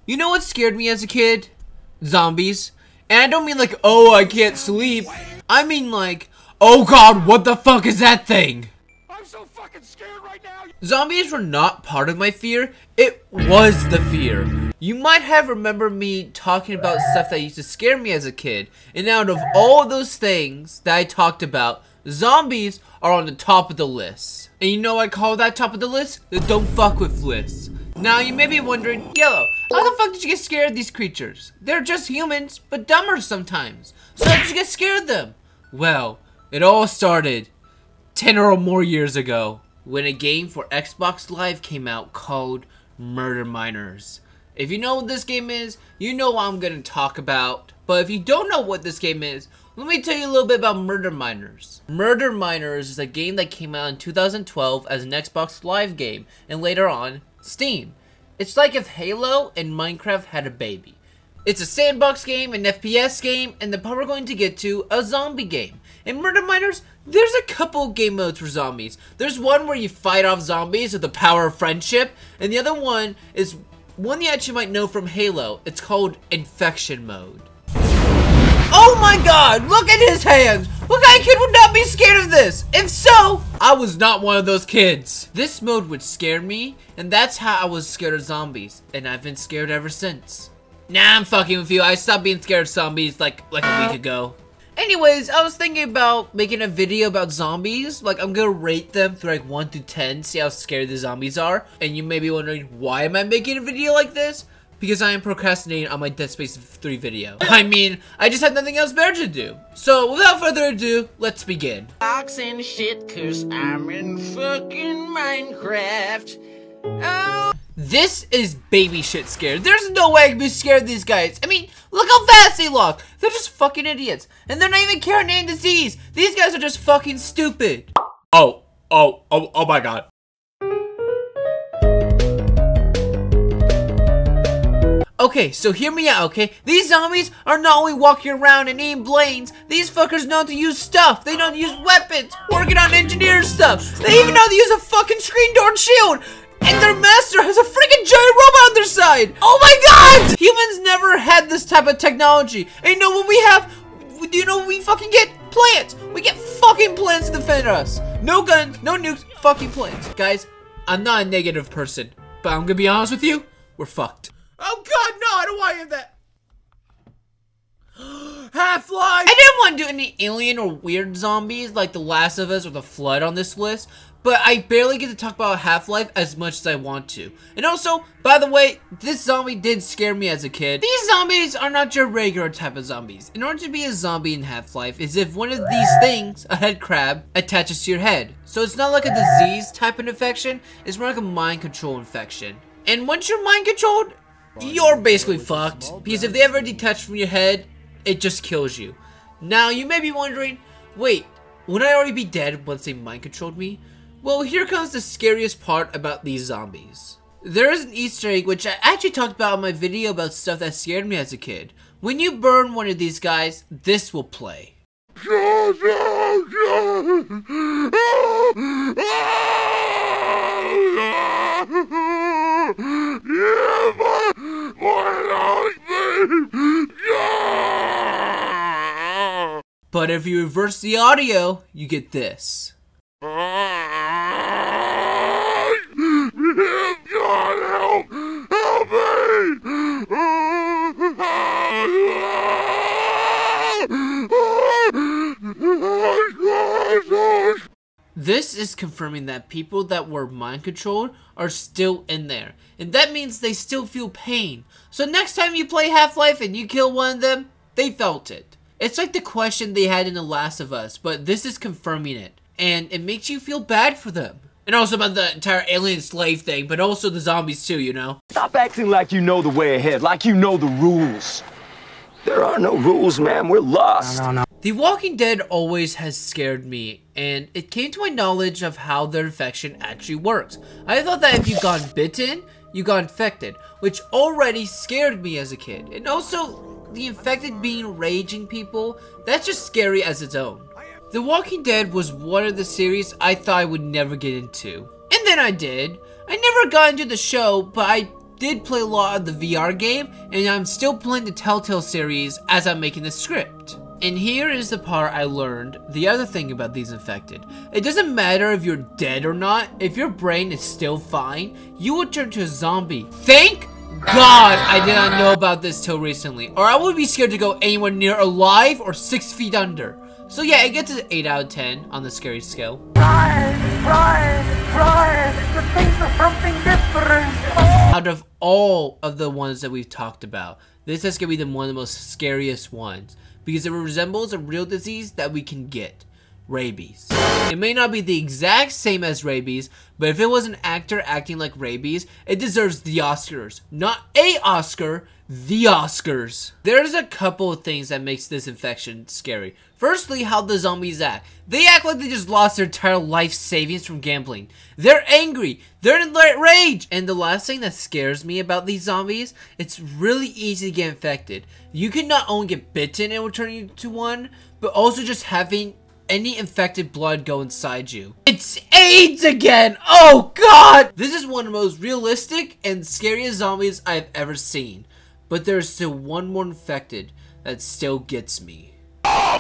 You know what scared me as a kid? Zombies. And I don't mean like, oh, I can't sleep. I mean like, oh god, what the fuck is that thing? I'm so fucking scared right now. Zombies were not part of my fear. It was the fear. You might have remembered me talking about stuff that used to scare me as a kid. And out of all those things that I talked about, zombies are on the top of the list. And you know what I call that top of the list? The don't fuck with list. Now you may be wondering, Yellow, how the fuck did you get scared of these creatures? They're just humans, but dumber sometimes. So how did you get scared of them? Well, it all started 10 or more years ago when a game for Xbox Live came out called Murder Miners. If you know what this game is, you know what I'm going to talk about. But if you don't know what this game is, let me tell you a little bit about Murder Miners. Murder Miners is a game that came out in 2012 as an Xbox Live game, and later on, Steam. It's like if Halo and Minecraft had a baby. It's a sandbox game, an FPS game, and the part we're going to get to, a zombie game. In Murder Miners, there's a couple game modes for zombies. There's one where you fight off zombies with the power of friendship, and the other one is one you actually might know from Halo. It's called Infection Mode. Oh my god, look at his hands! What kind of kid would not be scared of this? If so, I was not one of those kids. This mode would scare me, and that's how I was scared of zombies, and I've been scared ever since. Nah, I'm fucking with you. I stopped being scared of zombies like a week ago. Anyways, I was thinking about making a video about zombies. Like, I'm gonna rate them through like 1 to 10, see how scared the zombies are. And you may be wondering, why am I making a video like this? Because I am procrastinating on my Dead Space 3 video. I mean, I just had nothing else better to do. So, without further ado, let's begin. Box and shit, cause I'm in fucking Minecraft. Oh. This is baby shit scared. There's no way I can be scared of these guys. I mean, look how fast they walk. They're just fucking idiots. And they're not even curing any disease. These guys are just fucking stupid. Oh my god. Okay, so hear me out, okay? These zombies are not only walking around and eating brains, these fuckers know how to use stuff. They know how to use weapons, working on engineer stuff. They even know how to use a fucking screen door and shield. And their master has a freaking giant robot on their side! Oh my god! Humans never had this type of technology. And you know what we have? Do you know what we fucking get? Plants! We get fucking plants to defend us. No guns, no nukes, fucking plants. Guys, I'm not a negative person, but I'm gonna be honest with you, we're fucked. Oh god, no, I don't want any of that. Half-Life! I didn't want to do any alien or weird zombies like The Last of Us or The Flood on this list, but I barely get to talk about Half-Life as much as I want to. And also, by the way, this zombie did scare me as a kid. These zombies are not your regular type of zombies. In order to be a zombie in Half-Life, is if one of these things, a head crab, attaches to your head. So it's not like a disease type of infection, it's more like a mind control infection. And once you're mind controlled, you're basically fucked. Because if they ever detach from your head, it just kills you. Now, you may be wondering, wait, would I already be dead once they mind controlled me? Well, here comes the scariest part about these zombies. There is an Easter egg which I actually talked about in my video about stuff that scared me as a kid. When you burn one of these guys, this will play. But if you reverse the audio, you get this. God, help me! This is confirming that people that were mind controlled are still in there. And that means they still feel pain. So next time you play Half-Life and you kill one of them, they felt it. It's like the question they had in The Last of Us, but this is confirming it. And it makes you feel bad for them. And also about the entire alien slave thing, but also the zombies too, you know? Stop acting like you know the way ahead, like you know the rules. There are no rules, man. We're lost. No. The Walking Dead always has scared me, and it came to my knowledge of how their infection actually works. I thought that if you got bitten, you got infected, which already scared me as a kid. And also, the infected being raging people, that's just scary as its own. The Walking Dead was one of the series I thought I would never get into. And then I did. I never got into the show, but I did play a lot of the VR game, and I'm still playing the Telltale series as I'm making the script. And here is the part I learned the other thing about these infected. It doesn't matter if you're dead or not, if your brain is still fine, you will turn to a zombie. Thank God I did not know about this till recently, or I would be scared to go anywhere near alive or 6 feet under. So yeah, it gets an 8 out of 10 on the scary scale. Run! The things are something different! Out of all of the ones that we've talked about, this is going to be one of the most scariest ones, because it resembles a real disease that we can get. Rabies. It may not be the exact same as rabies, but if it was an actor acting like rabies, it deserves the Oscars. Not a Oscar, the Oscars. There's a couple of things that makes this infection scary. Firstly, how the zombies act. They act like they just lost their entire life savings from gambling. They're angry. They're in rage. And the last thing that scares me about these zombies, it's really easy to get infected. You can not only get bitten and will turn you to one, but also just having any infected blood go inside you. It's AIDS again! Oh God! This is one of the most realistic and scariest zombies I've ever seen. But there's still one more infected that still gets me. Oh,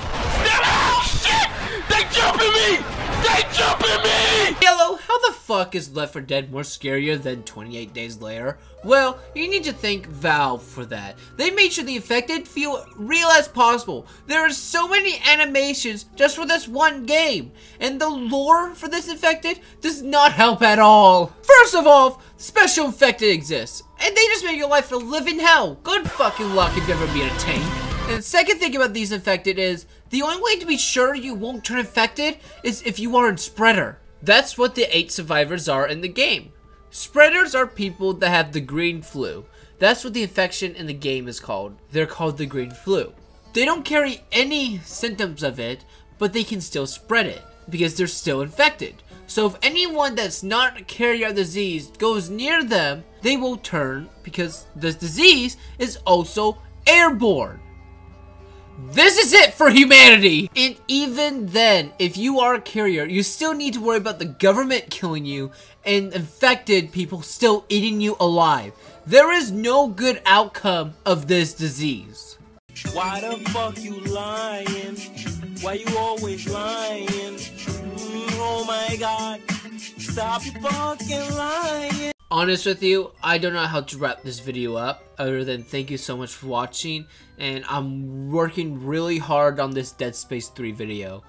shit! They jumping me! They jumping me! Yellow, how the fuck is Left 4 Dead more scarier than 28 Days Later? Well, you need to thank Valve for that. They made sure the infected feel real as possible. There are so many animations just for this one game, and the lore for this infected does not help at all. First of all, special infected exists, and they just make your life a living hell. Good fucking luck if you ever be in a tank. And the second thing about these infected is, the only way to be sure you won't turn infected is if you are in Spreader. That's what the 8 survivors are in the game. Spreaders are people that have the green flu. That's what the infection in the game is called. They're called the green flu. They don't carry any symptoms of it, but they can still spread it because they're still infected. So if anyone that's not a carrier of the disease goes near them, they will turn because the disease is also airborne. This is it for humanity! And even then, if you are a carrier, you still need to worry about the government killing you and infected people still eating you alive. There is no good outcome of this disease. Why the fuck you lying? Why you always lying? Oh my God, stop fucking lying. Honest with you, I don't know how to wrap this video up other than thank you so much for watching, and I'm working really hard on this Dead Space 3 video.